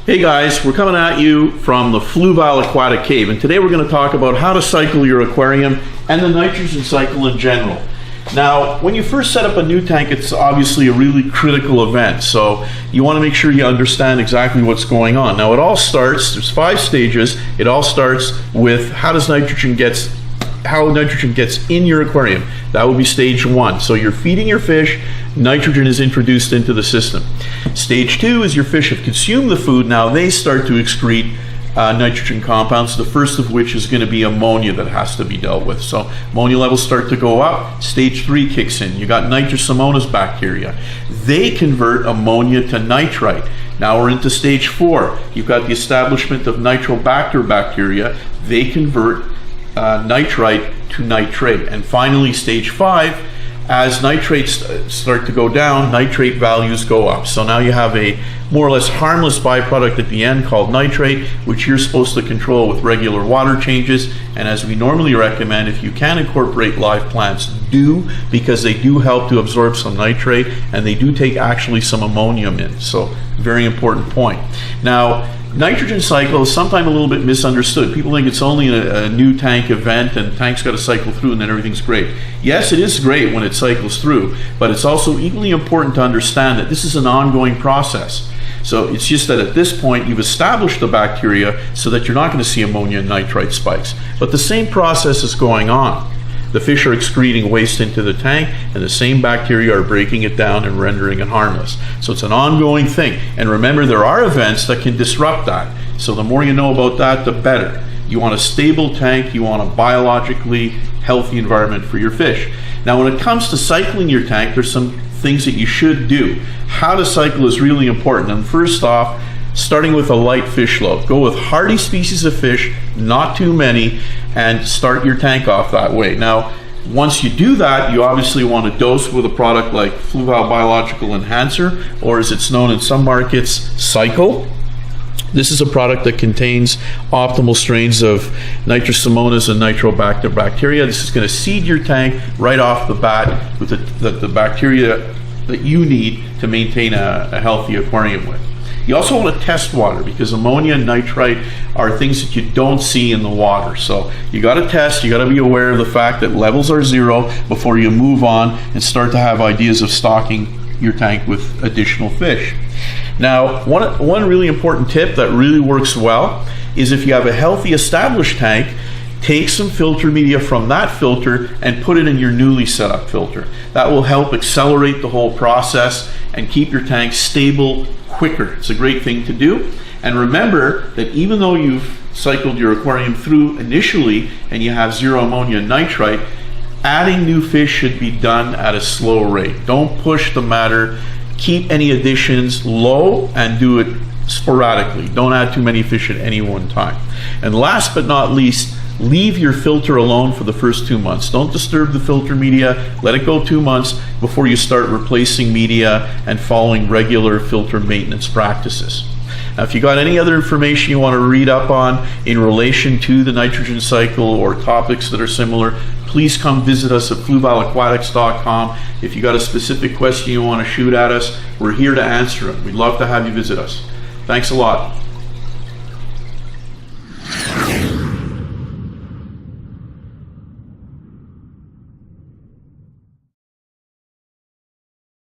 Hey guys, we're coming at you from the Fluval Aquatic Cave, and today we're going to talk about how to cycle your aquarium and the nitrogen cycle in general. Now, when you first set up a new tank, it's obviously a really critical event, so you want to make sure you understand exactly what's going on. Now, it all starts, there's 5 stages. It all starts with how nitrogen gets in your aquarium. That will be stage 1. So you're feeding your fish, nitrogen is introduced into the system. Stage 2 is your fish have consumed the food. Now they start to excrete nitrogen compounds, the first of which is going to be ammonia that has to be dealt with. So ammonia levels start to go up. Stage 3 kicks in. You got Nitrosomonas bacteria. They convert ammonia to nitrite. Now we're into stage 4. You've got the establishment of Nitrobacter bacteria. They convert nitrite to nitrate. And finally, stage 5, as nitrates start to go down, nitrate values go up. So now you have a more or less harmless byproduct at the end called nitrate, which you're supposed to control with regular water changes. And as we normally recommend, if you can incorporate live plants, do, because they do help to absorb some nitrate and they do take actually some ammonium in. So very important point. Now, nitrogen cycle is sometimes a little bit misunderstood. People think it's only a new tank event and tank's got to cycle through and then everything's great. Yes, it is great when it cycles through, but it's also equally important to understand that this is an ongoing process. So it's just that at this point you've established the bacteria so that you're not going to see ammonia and nitrite spikes. But the same process is going on. The fish are excreting waste into the tank, and the same bacteria are breaking it down and rendering it harmless. So it's an ongoing thing. And remember, there are events that can disrupt that. So the more you know about that, the better. You want a stable tank, you want a biologically healthy environment for your fish. Now, when it comes to cycling your tank, there's some things that you should do. How to cycle is really important. And first off, starting with a light fish load. Go with hardy species of fish, not too many, and start your tank off that way. Now, once you do that, you obviously want to dose with a product like Fluval Biological Enhancer, or as it's known in some markets, Cycle. This is a product that contains optimal strains of Nitrosomonas and Nitrobacter bacteria. This is going to seed your tank right off the bat with the bacteria that you need to maintain a healthy aquarium with. You also want to test water, because ammonia and nitrite are things that you don't see in the water. So you got to test, you got to be aware of the fact that levels are 0 before you move on and start to have ideas of stocking your tank with additional fish. Now, one really important tip that really works well is if you have a healthy established tank, take some filter media from that filter and put it in your newly set up filter. That will help accelerate the whole process and keep your tank stable quicker. It's a great thing to do. And remember that even though you've cycled your aquarium through initially and you have 0 ammonia and nitrite, adding new fish should be done at a slow rate. Don't push the matter. Keep any additions low and do it sporadically. Don't add too many fish at any one time. And last but not least, leave your filter alone for the first 2 months. Don't disturb the filter media. Let it go 2 months before you start replacing media and following regular filter maintenance practices. Now, if you got any other information you want to read up on in relation to the nitrogen cycle or topics that are similar, please come visit us at fluvalaquatics.com. If you got a specific question you want to shoot at us, we're here to answer it. We'd love to have you visit us. Thanks a lot.